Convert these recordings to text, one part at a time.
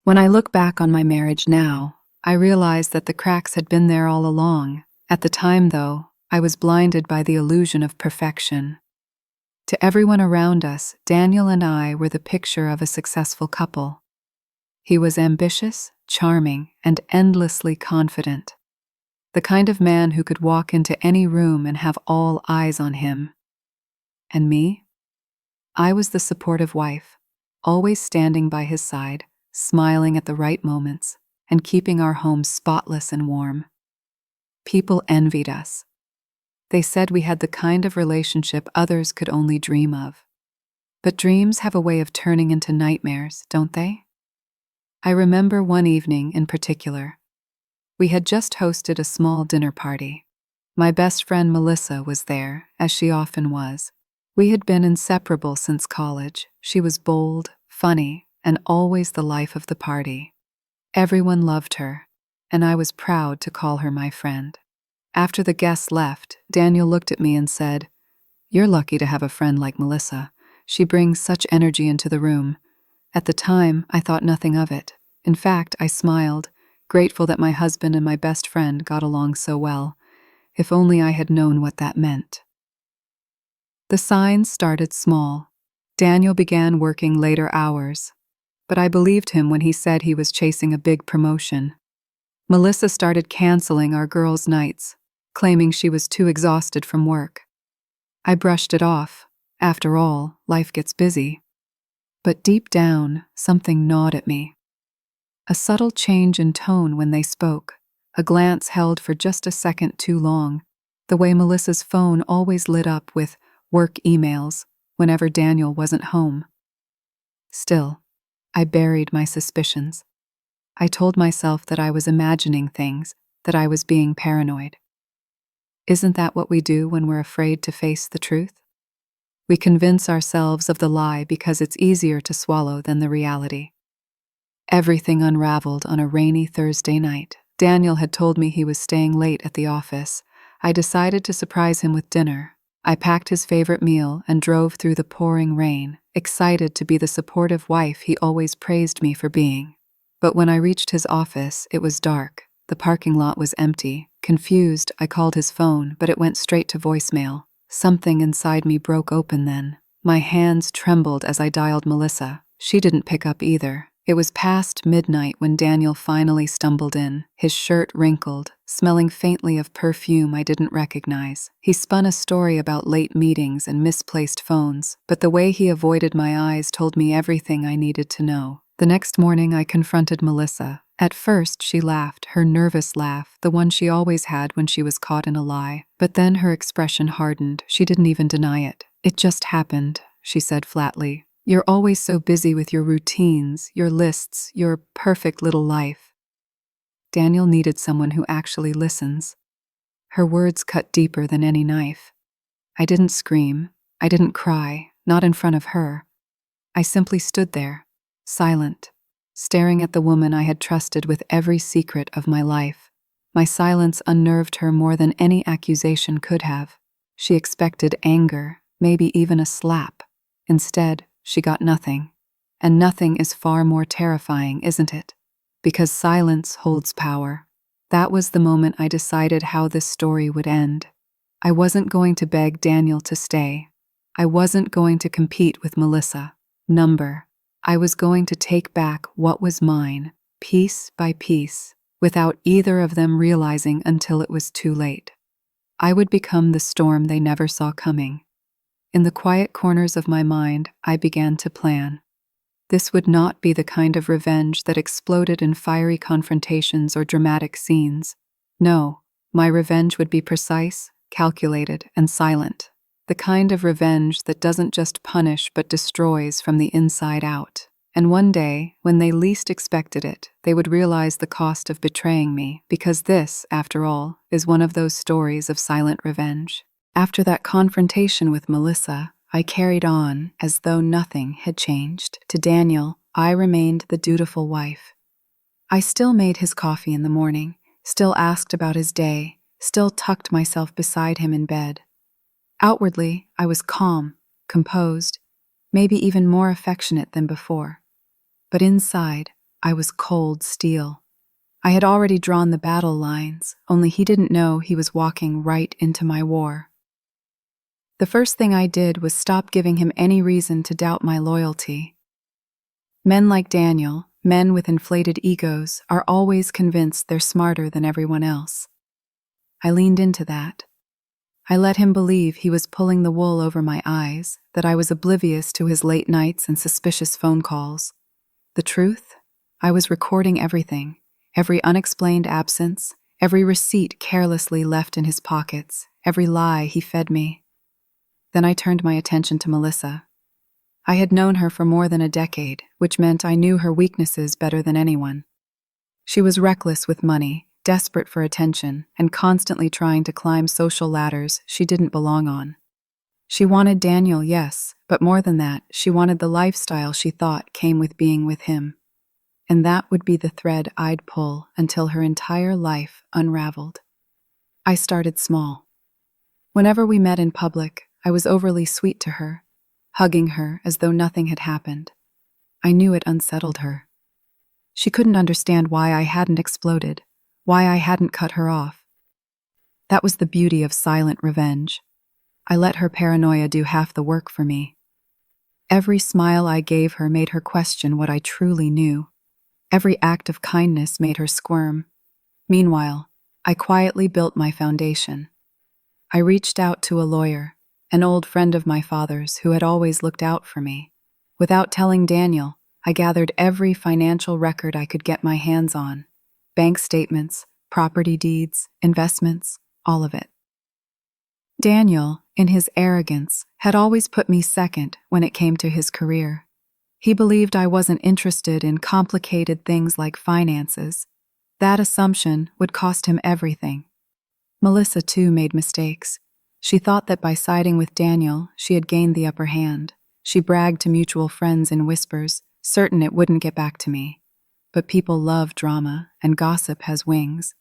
When I look back on my marriage now, I realize that the cracks had been there all along. At the time, though, I was blinded by the illusion of perfection. To everyone around us, Daniel and I were the picture of a successful couple. He was ambitious, charming, and endlessly confident. The kind of man who could walk into any room and have all eyes on him. And me? I was the supportive wife, always standing by his side, smiling at the right moments, and keeping our home spotless and warm. People envied us. They said we had the kind of relationship others could only dream of. But dreams have a way of turning into nightmares, don't they? I remember one evening in particular. We had just hosted a small dinner party. My best friend Melissa was there, as she often was. We had been inseparable since college. She was bold, funny, and always the life of the party. Everyone loved her, and I was proud to call her my friend. After the guests left, Daniel looked at me and said, "You're lucky to have a friend like Melissa. She brings such energy into the room." At the time, I thought nothing of it. In fact, I smiled, grateful that my husband and my best friend got along so well. If only I had known what that meant. The signs started small. Daniel began working later hours, but I believed him when he said he was chasing a big promotion. Melissa started canceling our girls' nights, claiming she was too exhausted from work. I brushed it off. After all, life gets busy. But deep down, something gnawed at me. A subtle change in tone when they spoke, a glance held for just a second too long, the way Melissa's phone always lit up with work emails whenever Daniel wasn't home. Still, I buried my suspicions. I told myself that I was imagining things, that I was being paranoid. Isn't that what we do when we're afraid to face the truth? We convince ourselves of the lie because it's easier to swallow than the reality. Everything unraveled on a rainy Thursday night. Daniel had told me he was staying late at the office. I decided to surprise him with dinner. I packed his favorite meal and drove through the pouring rain, excited to be the supportive wife he always praised me for being. But when I reached his office, it was dark. The parking lot was empty. Confused, I called his phone, but it went straight to voicemail. Something inside me broke open then. My hands trembled as I dialed Melissa. She didn't pick up either. It was past midnight when Daniel finally stumbled in, his shirt wrinkled, smelling faintly of perfume I didn't recognize. He spun a story about late meetings and misplaced phones, but the way he avoided my eyes told me everything I needed to know. The next morning, I confronted Melissa. At first, she laughed, her nervous laugh, the one she always had when she was caught in a lie. But then her expression hardened. She didn't even deny it. "It just happened," she said flatly. "You're always so busy with your routines, your lists, your perfect little life." Daniel needed someone who actually listens. Her words cut deeper than any knife. I didn't scream. I didn't cry, not in front of her. I simply stood there, silent, staring at the woman I had trusted with every secret of my life. My silence unnerved her more than any accusation could have. She expected anger, maybe even a slap. Instead, she got nothing. And nothing is far more terrifying, isn't it? Because silence holds power. That was the moment I decided how this story would end. I wasn't going to beg Daniel to stay. I wasn't going to compete with Melissa. I was going to take back what was mine, piece by piece, without either of them realizing until it was too late. I would become the storm they never saw coming. In the quiet corners of my mind, I began to plan. This would not be the kind of revenge that exploded in fiery confrontations or dramatic scenes. No, my revenge would be precise, calculated, and silent. The kind of revenge that doesn't just punish but destroys from the inside out. And one day, when they least expected it, they would realize the cost of betraying me, because this, after all, is one of those stories of silent revenge. After that confrontation with Melissa, I carried on as though nothing had changed. To Daniel, I remained the dutiful wife. I still made his coffee in the morning, still asked about his day, still tucked myself beside him in bed. Outwardly, I was calm, composed, maybe even more affectionate than before. But inside, I was cold steel. I had already drawn the battle lines, only he didn't know he was walking right into my war. The first thing I did was stop giving him any reason to doubt my loyalty. Men like Daniel, men with inflated egos, are always convinced they're smarter than everyone else. I leaned into that. I let him believe he was pulling the wool over my eyes, that I was oblivious to his late nights and suspicious phone calls. The truth? I was recording everything, every unexplained absence, every receipt carelessly left in his pockets, every lie he fed me. Then I turned my attention to Melissa. I had known her for more than a decade, which meant I knew her weaknesses better than anyone. She was reckless with money, desperate for attention, and constantly trying to climb social ladders she didn't belong on. She wanted Daniel, yes, but more than that, she wanted the lifestyle she thought came with being with him. And that would be the thread I'd pull until her entire life unraveled. I started small. Whenever we met in public, I was overly sweet to her, hugging her as though nothing had happened. I knew it unsettled her. She couldn't understand why I hadn't exploded, why I hadn't cut her off. That was the beauty of silent revenge. I let her paranoia do half the work for me. Every smile I gave her made her question what I truly knew. Every act of kindness made her squirm. Meanwhile, I quietly built my foundation. I reached out to a lawyer, an old friend of my father's who had always looked out for me. Without telling Daniel, I gathered every financial record I could get my hands on. Bank statements, property deeds, investments, all of it. Daniel, in his arrogance, had always put me second when it came to his career. He believed I wasn't interested in complicated things like finances. That assumption would cost him everything. Melissa, too, made mistakes. She thought that by siding with Daniel, she had gained the upper hand. She bragged to mutual friends in whispers, certain it wouldn't get back to me. But people love drama, and gossip has wings.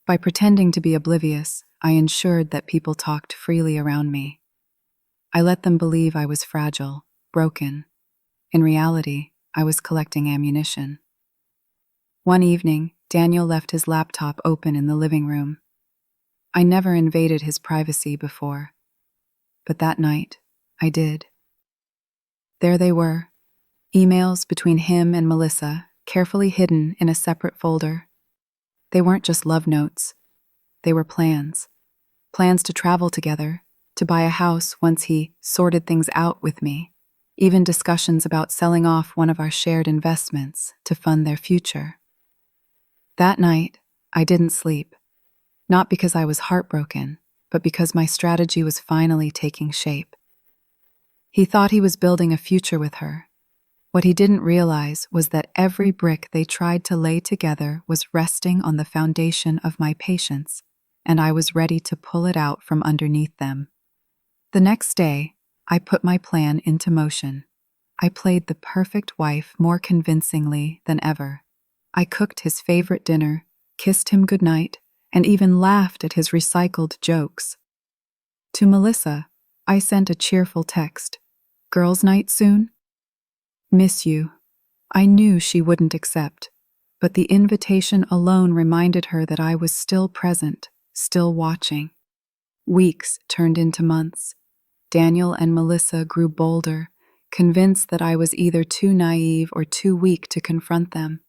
By pretending to be oblivious, I ensured that people talked freely around me. I let them believe I was fragile, broken. In reality, I was collecting ammunition. One evening, Daniel left his laptop open in the living room. I never invaded his privacy before, but that night, I did. There they were, emails between him and Melissa, carefully hidden in a separate folder. They weren't just love notes. They were plans. Plans to travel together, to buy a house once he sorted things out with me. Even discussions about selling off one of our shared investments to fund their future. That night, I didn't sleep. Not because I was heartbroken, but because my strategy was finally taking shape. He thought he was building a future with her. What he didn't realize was that every brick they tried to lay together was resting on the foundation of my patience, and I was ready to pull it out from underneath them. The next day, I put my plan into motion. I played the perfect wife more convincingly than ever. I cooked his favorite dinner, kissed him goodnight, and even laughed at his recycled jokes. To Melissa, I sent a cheerful text. "Girls' night soon? Miss you." I knew she wouldn't accept, but the invitation alone reminded her that I was still present, still watching. Weeks turned into months. Daniel and Melissa grew bolder, convinced that I was either too naive or too weak to confront them.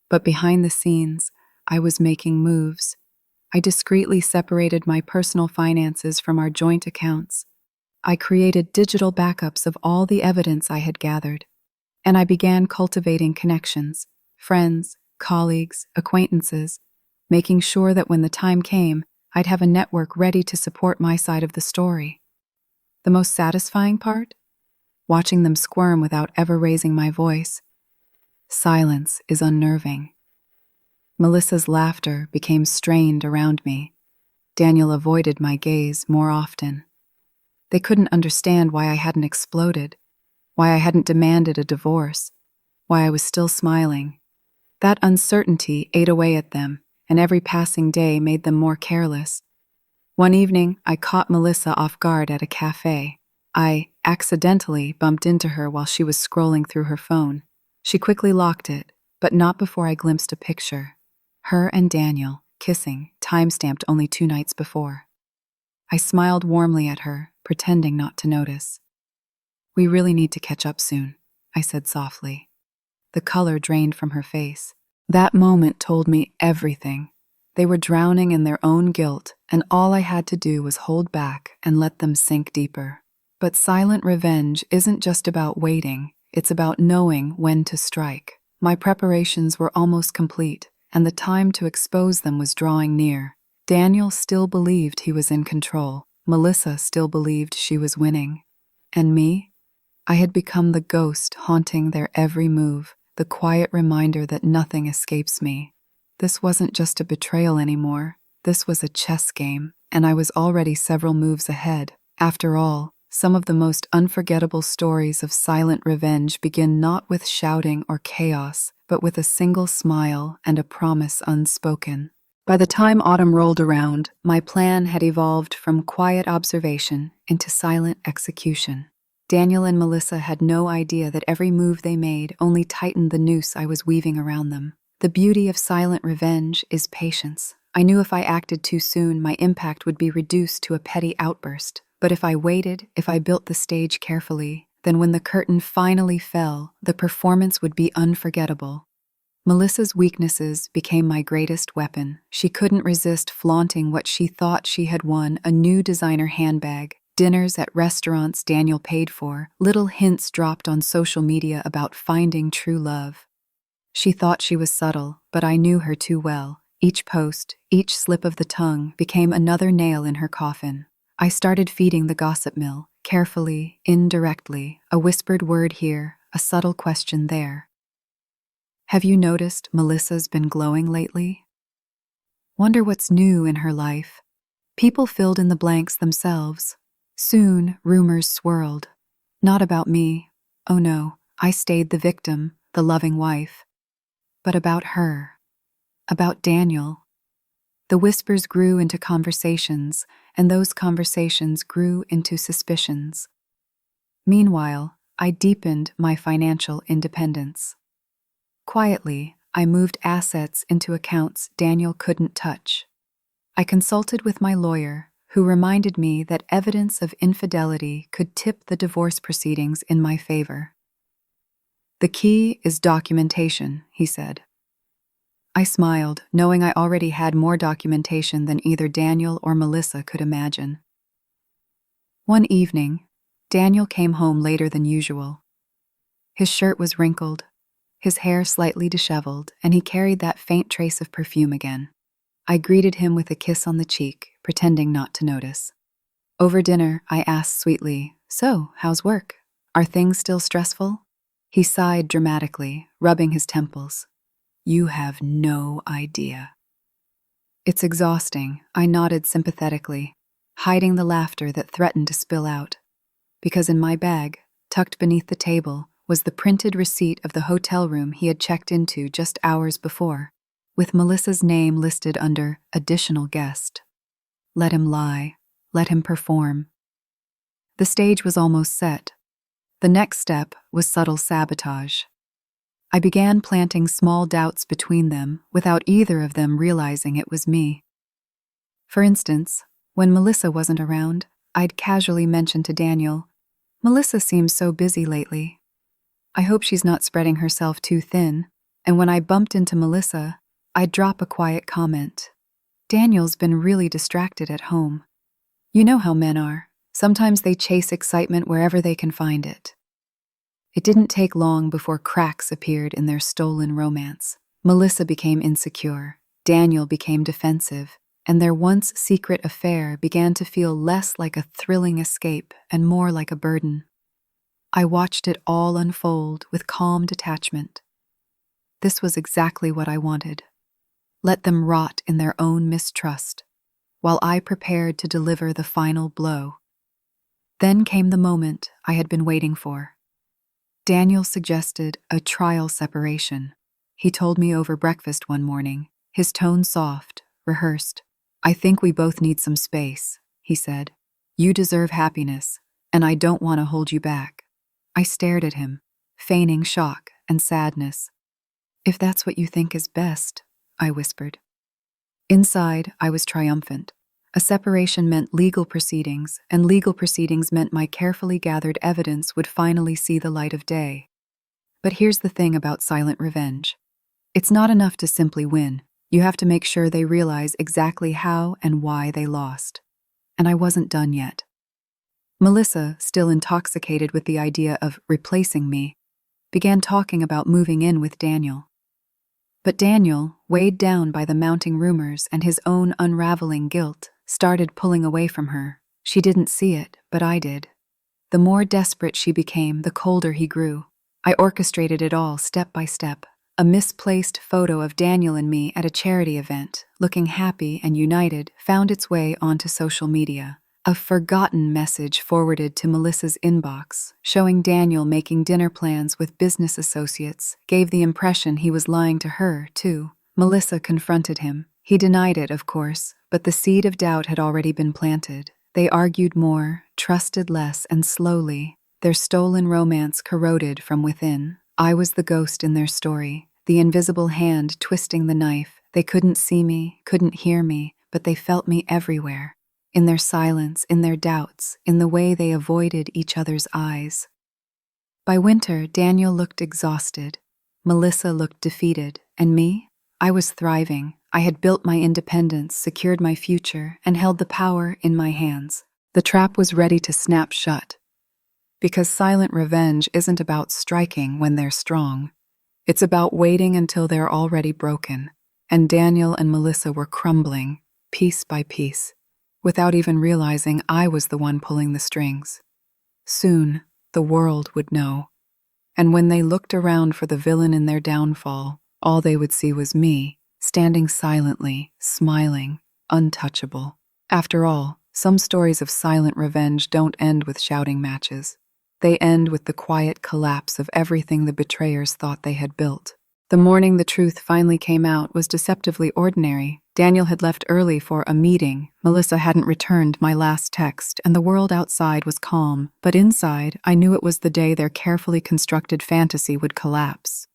But behind the scenes, I was making moves. I discreetly separated my personal finances from our joint accounts. I created digital backups of all the evidence I had gathered. And I began cultivating connections, friends, colleagues, acquaintances, making sure that when the time came, I'd have a network ready to support my side of the story. The most satisfying part? Watching them squirm without ever raising my voice. Silence is unnerving. Melissa's laughter became strained around me. Daniel avoided my gaze more often. They couldn't understand why I hadn't exploded, why I hadn't demanded a divorce, why I was still smiling. That uncertainty ate away at them, and every passing day made them more careless. One evening, I caught Melissa off guard at a cafe. I accidentally bumped into her while she was scrolling through her phone. She quickly locked it, but not before I glimpsed a picture. Her and Daniel, kissing, time-stamped only 2 nights before. I smiled warmly at her, pretending not to notice. "We really need to catch up soon," I said softly. The color drained from her face. That moment told me everything. They were drowning in their own guilt, and all I had to do was hold back and let them sink deeper. But silent revenge isn't just about waiting, it's about knowing when to strike. My preparations were almost complete, and the time to expose them was drawing near. Daniel still believed he was in control. Melissa still believed she was winning. And me? I had become the ghost haunting their every move, the quiet reminder that nothing escapes me. This wasn't just a betrayal anymore. This was a chess game, and I was already several moves ahead. After all, some of the most unforgettable stories of silent revenge begin not with shouting or chaos, but with a single smile and a promise unspoken. By the time autumn rolled around, my plan had evolved from quiet observation into silent execution. Daniel and Melissa had no idea that every move they made only tightened the noose I was weaving around them. The beauty of silent revenge is patience. I knew if I acted too soon, my impact would be reduced to a petty outburst. But if I waited, if I built the stage carefully, then when the curtain finally fell, the performance would be unforgettable. Melissa's weaknesses became my greatest weapon. She couldn't resist flaunting what she thought she had won, a new designer handbag, dinners at restaurants Daniel paid for, little hints dropped on social media about finding true love. She thought she was subtle, but I knew her too well. Each post, each slip of the tongue became another nail in her coffin. I started feeding the gossip mill, carefully, indirectly, a whispered word here, a subtle question there. "Have you noticed Melissa's been glowing lately? Wonder what's new in her life?" People filled in the blanks themselves. Soon, rumors swirled. Not about me. Oh no, I stayed the victim, the loving wife. But about her. About Daniel. The whispers grew into conversations, and those conversations grew into suspicions. Meanwhile, I deepened my financial independence. Quietly, I moved assets into accounts Daniel couldn't touch. I consulted with my lawyer, who reminded me that evidence of infidelity could tip the divorce proceedings in my favor. "The key is documentation," he said. I smiled, knowing I already had more documentation than either Daniel or Melissa could imagine. One evening, Daniel came home later than usual. His shirt was wrinkled, his hair slightly disheveled, and he carried that faint trace of perfume again. I greeted him with a kiss on the cheek, pretending not to notice. Over dinner, I asked sweetly, "So, how's work? Are things still stressful?" He sighed dramatically, rubbing his temples. "You have no idea." "It's exhausting," I nodded sympathetically, hiding the laughter that threatened to spill out. Because in my bag, tucked beneath the table, was the printed receipt of the hotel room he had checked into just hours before, with Melissa's name listed under additional guest. Let him lie. Let him perform. The stage was almost set. The next step was subtle sabotage. I began planting small doubts between them without either of them realizing it was me. For instance, when Melissa wasn't around, I'd casually mention to Daniel, "Melissa seems so busy lately. I hope she's not spreading herself too thin." And when I bumped into Melissa, I'd drop a quiet comment. "Daniel's been really distracted at home." You know how men are. Sometimes they chase excitement wherever they can find it. It didn't take long before cracks appeared in their stolen romance. Melissa became insecure, Daniel became defensive, and their once secret affair began to feel less like a thrilling escape and more like a burden. I watched it all unfold with calm detachment. This was exactly what I wanted. Let them rot in their own mistrust, while I prepared to deliver the final blow. Then came the moment I had been waiting for. Daniel suggested a trial separation. He told me over breakfast one morning, his tone soft, rehearsed. "I think we both need some space," he said. "You deserve happiness, and I don't want to hold you back." I stared at him, feigning shock and sadness. "If that's what you think is best," I whispered. Inside, I was triumphant. A separation meant legal proceedings, and legal proceedings meant my carefully gathered evidence would finally see the light of day. But here's the thing about silent revenge. It's not enough to simply win. You have to make sure they realize exactly how and why they lost. And I wasn't done yet. Melissa, still intoxicated with the idea of replacing me, began talking about moving in with Daniel. But Daniel, weighed down by the mounting rumors and his own unraveling guilt, started pulling away from her. She didn't see it, but I did. The more desperate she became, the colder he grew. I orchestrated it all step by step. A misplaced photo of Daniel and me at a charity event, looking happy and united, found its way onto social media. A forgotten message forwarded to Melissa's inbox, showing Daniel making dinner plans with business associates, gave the impression he was lying to her, too. Melissa confronted him. He denied it, of course, but the seed of doubt had already been planted. They argued more, trusted less, and slowly, their stolen romance corroded from within. I was the ghost in their story, the invisible hand twisting the knife. They couldn't see me, couldn't hear me, but they felt me everywhere. In their silence, in their doubts, in the way they avoided each other's eyes. By winter, Daniel looked exhausted. Melissa looked defeated. And me? I was thriving. I had built my independence, secured my future, and held the power in my hands. The trap was ready to snap shut. Because silent revenge isn't about striking when they're strong. It's about waiting until they're already broken. And Daniel and Melissa were crumbling, piece by piece, without even realizing I was the one pulling the strings. Soon, the world would know. And when they looked around for the villain in their downfall, all they would see was me, standing silently, smiling, untouchable. After all, some stories of silent revenge don't end with shouting matches. They end with the quiet collapse of everything the betrayers thought they had built. The morning the truth finally came out was deceptively ordinary. Daniel had left early for a meeting. Melissa hadn't returned my last text, and the world outside was calm. But inside, I knew it was the day their carefully constructed fantasy would collapse.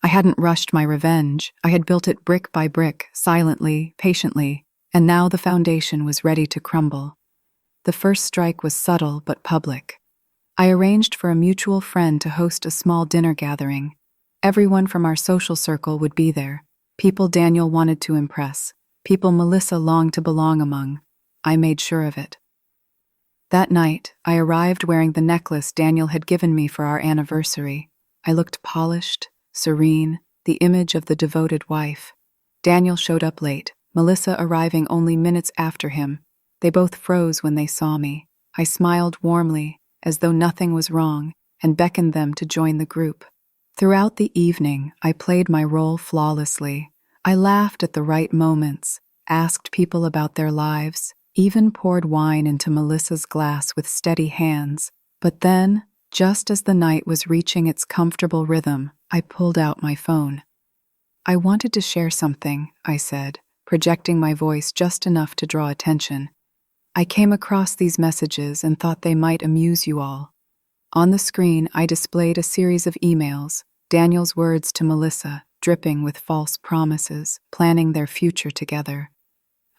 I hadn't rushed my revenge. I had built it brick by brick, silently, patiently, and now the foundation was ready to crumble. The first strike was subtle but public. I arranged for a mutual friend to host a small dinner gathering. Everyone from our social circle would be there. People Daniel wanted to impress. People Melissa longed to belong among. I made sure of it. That night, I arrived wearing the necklace Daniel had given me for our anniversary. I looked polished, serene, the image of the devoted wife. Daniel showed up late, Melissa arriving only minutes after him. They both froze when they saw me. I smiled warmly, as though nothing was wrong, and beckoned them to join the group. Throughout the evening, I played my role flawlessly. I laughed at the right moments, asked people about their lives, even poured wine into Melissa's glass with steady hands. But then, just as the night was reaching its comfortable rhythm, I pulled out my phone. "I wanted to share something," I said, projecting my voice just enough to draw attention. "I came across these messages and thought they might amuse you all." On the screen, I displayed a series of emails, Daniel's words to Melissa, dripping with false promises, planning their future together.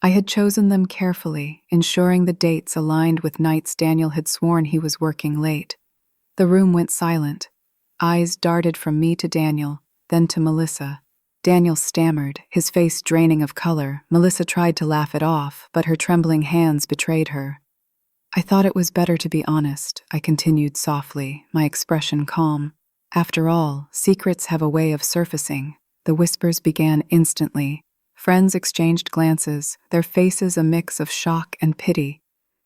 I had chosen them carefully, ensuring the dates aligned with nights Daniel had sworn he was working late. The room went silent. Eyes darted from me to Daniel, then to Melissa. Daniel stammered, his face draining of color. Melissa tried to laugh it off, but her trembling hands betrayed her. "I thought it was better to be honest," I continued softly, my expression calm. "After all, secrets have a way of surfacing." The whispers began instantly. Friends exchanged glances, their faces a mix of shock and pity.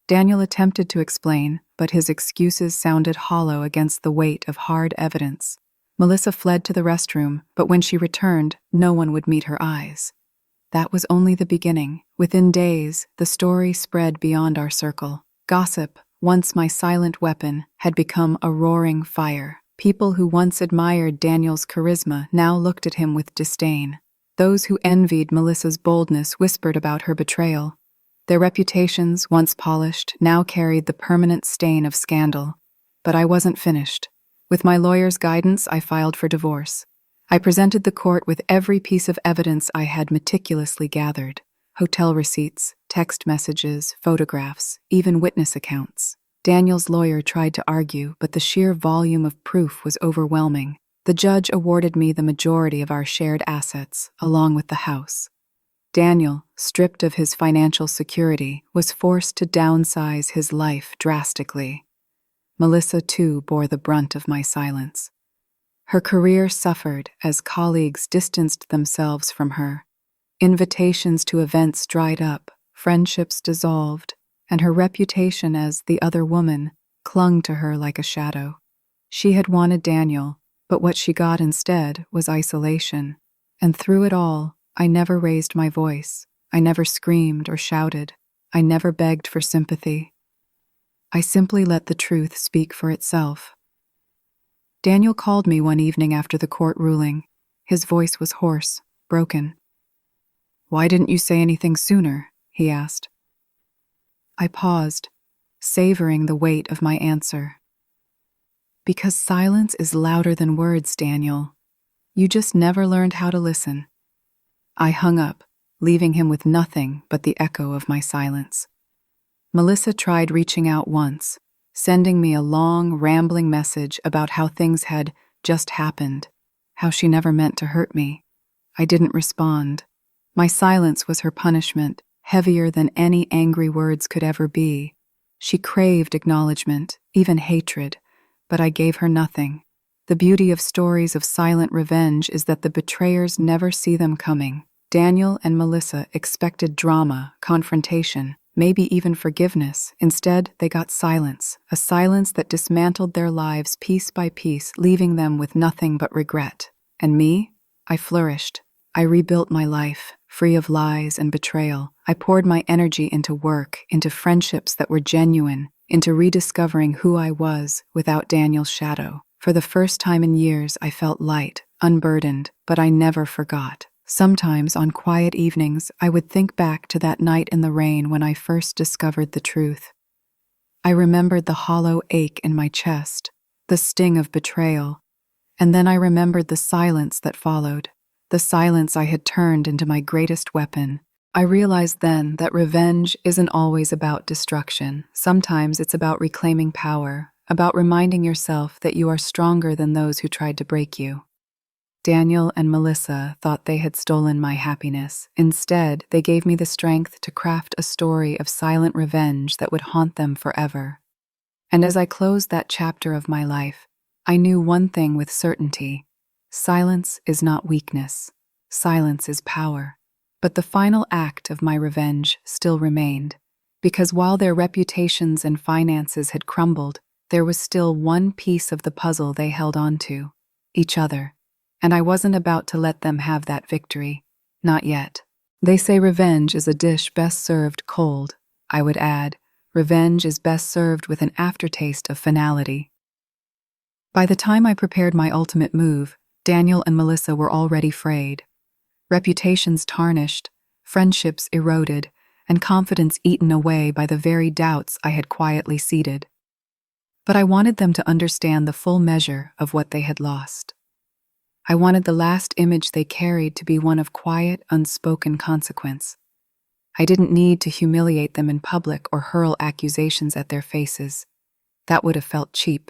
Daniel attempted to explain, but his excuses sounded hollow against the weight of hard evidence. Melissa fled to the restroom, but when she returned, no one would meet her eyes. That was only the beginning. Within days, the story spread beyond our circle. Gossip, once my silent weapon, had become a roaring fire. People who once admired Daniel's charisma now looked at him with disdain. Those who envied Melissa's boldness whispered about her betrayal. Their reputations, once polished, now carried the permanent stain of scandal. But I wasn't finished. With my lawyer's guidance, I filed for divorce. I presented the court with every piece of evidence I had meticulously gathered: hotel receipts, text messages, photographs, even witness accounts. Daniel's lawyer tried to argue, but the sheer volume of proof was overwhelming. The judge awarded me the majority of our shared assets, along with the house. Daniel, stripped of his financial security, was forced to downsize his life drastically. Melissa, too, bore the brunt of my silence. Her career suffered as colleagues distanced themselves from her. Invitations to events dried up, friendships dissolved, and her reputation as the other woman clung to her like a shadow. She had wanted Daniel, but what she got instead was isolation. And through it all, I never raised my voice. I never screamed or shouted. I never begged for sympathy. I simply let the truth speak for itself. Daniel called me one evening after the court ruling. His voice was hoarse, broken. "Why didn't you say anything sooner?" he asked. I paused, savoring the weight of my answer. "Because silence is louder than words, Daniel. You just never learned how to listen." I hung up, leaving him with nothing but the echo of my silence. Melissa tried reaching out once, sending me a long, rambling message about how things had just happened, how she never meant to hurt me. I didn't respond. My silence was her punishment, heavier than any angry words could ever be. She craved acknowledgement, even hatred, but I gave her nothing. The beauty of stories of silent revenge is that the betrayers never see them coming. Daniel and Melissa expected drama, confrontation, maybe even forgiveness. Instead, they got silence, a silence that dismantled their lives piece by piece, leaving them with nothing but regret. And me? I flourished. I rebuilt my life, free of lies and betrayal. I poured my energy into work, into friendships that were genuine, into rediscovering who I was without Daniel's shadow. For the first time in years, I felt light, unburdened, but I never forgot. Sometimes, on quiet evenings, I would think back to that night in the rain when I first discovered the truth. I remembered the hollow ache in my chest, the sting of betrayal, and then I remembered the silence that followed, the silence I had turned into my greatest weapon. I realized then that revenge isn't always about destruction. Sometimes it's about reclaiming power, about reminding yourself that you are stronger than those who tried to break you. Daniel and Melissa thought they had stolen my happiness. Instead, they gave me the strength to craft a story of silent revenge that would haunt them forever. And as I closed that chapter of my life, I knew one thing with certainty: silence is not weakness. Silence is power. But the final act of my revenge still remained, because while their reputations and finances had crumbled, there was still one piece of the puzzle they held on to: each other. And I wasn't about to let them have that victory. Not yet. They say revenge is a dish best served cold. I would add, revenge is best served with an aftertaste of finality. By the time I prepared my ultimate move, Daniel and Melissa were already frayed. Reputations tarnished, friendships eroded, and confidence eaten away by the very doubts I had quietly seeded. But I wanted them to understand the full measure of what they had lost. I wanted the last image they carried to be one of quiet, unspoken consequence. I didn't need to humiliate them in public or hurl accusations at their faces. That would have felt cheap.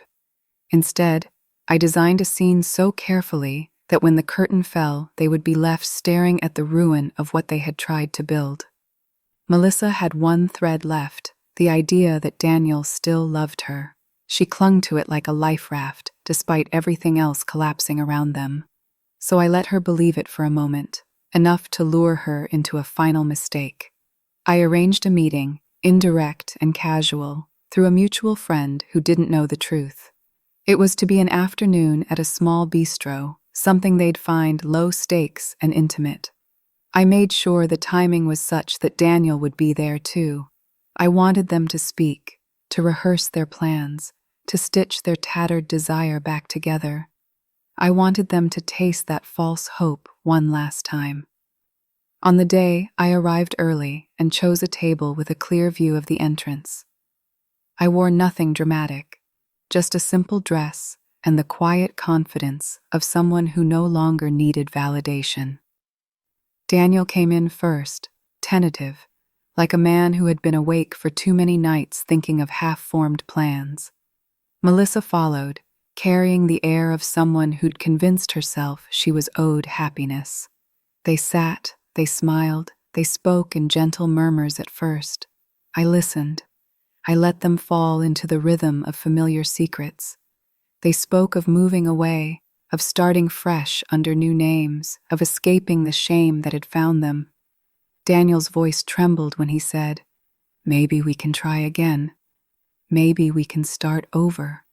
Instead, I designed a scene so carefully that when the curtain fell, they would be left staring at the ruin of what they had tried to build. Melissa had one thread left, the idea that Daniel still loved her. She clung to it like a life raft, despite everything else collapsing around them. So I let her believe it for a moment, enough to lure her into a final mistake. I arranged a meeting, indirect and casual, through a mutual friend who didn't know the truth. It was to be an afternoon at a small bistro, something they'd find low stakes and intimate. I made sure the timing was such that Daniel would be there too. I wanted them to speak, to rehearse their plans, to stitch their tattered desire back together. I wanted them to taste that false hope one last time. On the day, I arrived early and chose a table with a clear view of the entrance. I wore nothing dramatic, just a simple dress and the quiet confidence of someone who no longer needed validation. Daniel came in first, tentative, like a man who had been awake for too many nights thinking of half-formed plans. Melissa followed, carrying the air of someone who'd convinced herself she was owed happiness. They sat, they smiled, they spoke in gentle murmurs at first. I listened. I let them fall into the rhythm of familiar secrets. They spoke of moving away, of starting fresh under new names, of escaping the shame that had found them. Daniel's voice trembled when he said, "Maybe we can try again. Maybe we can start over."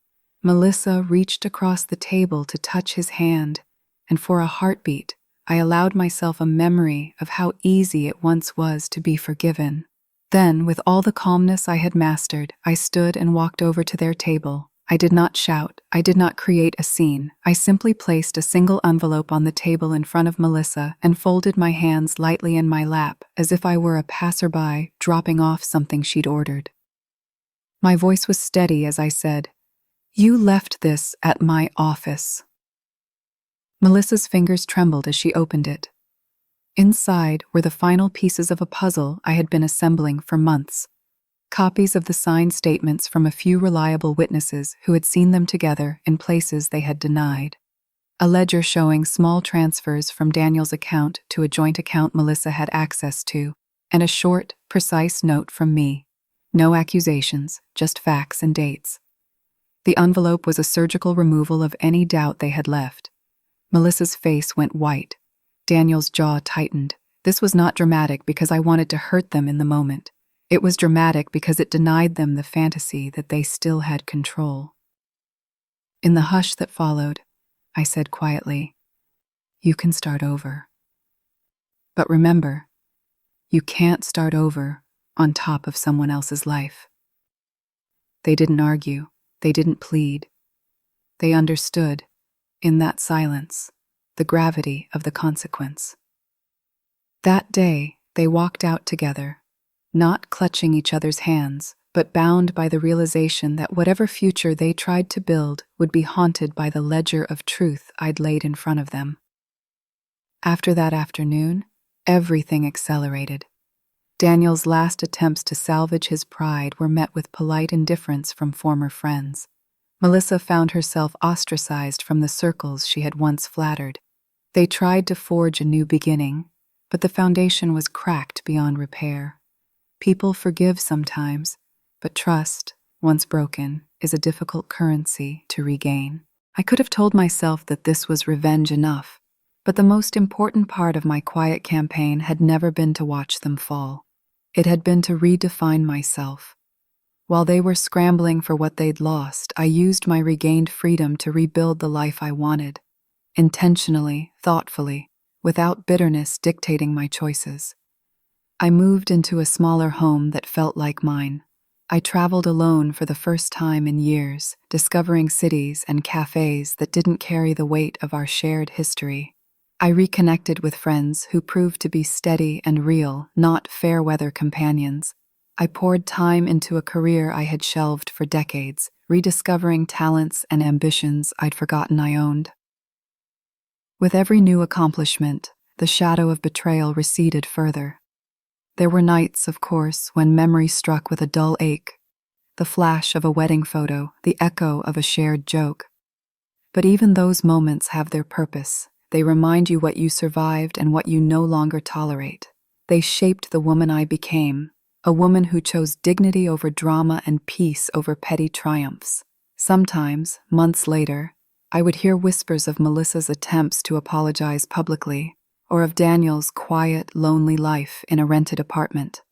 Melissa reached across the table to touch his hand, and for a heartbeat, I allowed myself a memory of how easy it once was to be forgiven. Then, with all the calmness I had mastered, I stood and walked over to their table. I did not shout. I did not create a scene. I simply placed a single envelope on the table in front of Melissa and folded my hands lightly in my lap as if I were a passerby dropping off something she'd ordered. My voice was steady as I said, "You left this at my office." Melissa's fingers trembled as she opened it. Inside were the final pieces of a puzzle I had been assembling for months. Copies of the signed statements from a few reliable witnesses who had seen them together in places they had denied. A ledger showing small transfers from Daniel's account to a joint account Melissa had access to, and a short, precise note from me. No accusations, just facts and dates. The envelope was a surgical removal of any doubt they had left. Melissa's face went white. Daniel's jaw tightened. This was not dramatic because I wanted to hurt them in the moment. It was dramatic because it denied them the fantasy that they still had control. In the hush that followed, I said quietly, "You can start over. But remember, you can't start over on top of someone else's life." They didn't argue. They didn't plead. They understood, in that silence, the gravity of the consequence. That day, they walked out together, not clutching each other's hands, but bound by the realization that whatever future they tried to build would be haunted by the ledger of truth I'd laid in front of them. After that afternoon, everything accelerated. Daniel's last attempts to salvage his pride were met with polite indifference from former friends. Melissa found herself ostracized from the circles she had once flattered. They tried to forge a new beginning, but the foundation was cracked beyond repair. People forgive sometimes, but trust, once broken, is a difficult currency to regain. I could have told myself that this was revenge enough, but the most important part of my quiet campaign had never been to watch them fall. It had been to redefine myself. While they were scrambling for what they'd lost, I used my regained freedom to rebuild the life I wanted, intentionally, thoughtfully, without bitterness dictating my choices. I moved into a smaller home that felt like mine. I traveled alone for the first time in years, discovering cities and cafes that didn't carry the weight of our shared history. I reconnected with friends who proved to be steady and real, not fair-weather companions. I poured time into a career I had shelved for decades, rediscovering talents and ambitions I'd forgotten I owned. With every new accomplishment, the shadow of betrayal receded further. There were nights, of course, when memory struck with a dull ache, the flash of a wedding photo, the echo of a shared joke. But even those moments have their purpose. They remind you what you survived and what you no longer tolerate. They shaped the woman I became, a woman who chose dignity over drama and peace over petty triumphs. Sometimes, months later, I would hear whispers of Melissa's attempts to apologize publicly, or of Daniel's quiet, lonely life in a rented apartment.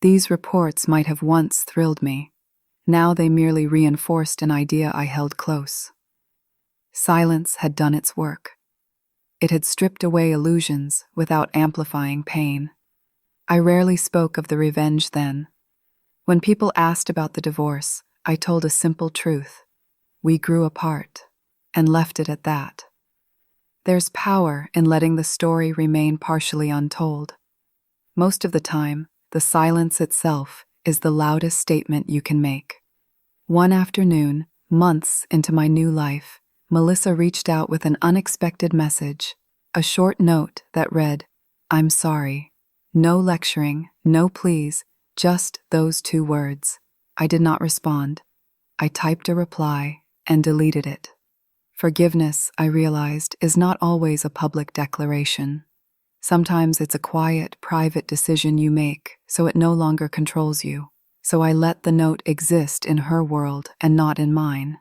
These reports might have once thrilled me. Now they merely reinforced an idea I held close. Silence had done its work. It had stripped away illusions without amplifying pain. I rarely spoke of the revenge then. When people asked about the divorce, I told a simple truth. We grew apart, and left it at that. There's power in letting the story remain partially untold. Most of the time, the silence itself is the loudest statement you can make. One afternoon, Months into my new life, Melissa reached out with an unexpected message, a short note that read, "I'm sorry." No lecturing, no pleas, just those 2 words. I did not respond. I typed a reply and deleted it. Forgiveness, I realized, is not always a public declaration. Sometimes it's a quiet, private decision you make, so it no longer controls you. So I let the note exist in her world and not in mine.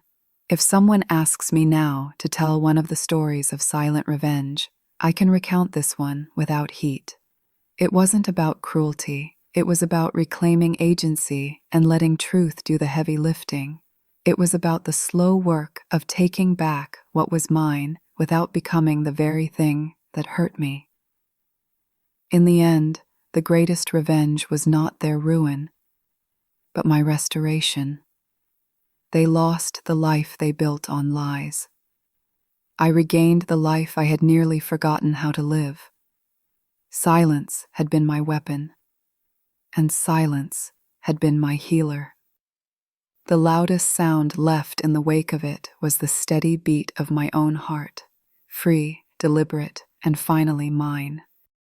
If someone asks me now to tell one of the stories of silent revenge, I can recount this one without heat. It wasn't about cruelty. It was about reclaiming agency and letting truth do the heavy lifting. It was about the slow work of taking back what was mine without becoming the very thing that hurt me. In the end, the greatest revenge was not their ruin, but my restoration. They lost the life they built on lies. I regained the life I had nearly forgotten how to live. Silence had been my weapon, and silence had been my healer. The loudest sound left in the wake of it was the steady beat of my own heart, free, deliberate, and finally mine.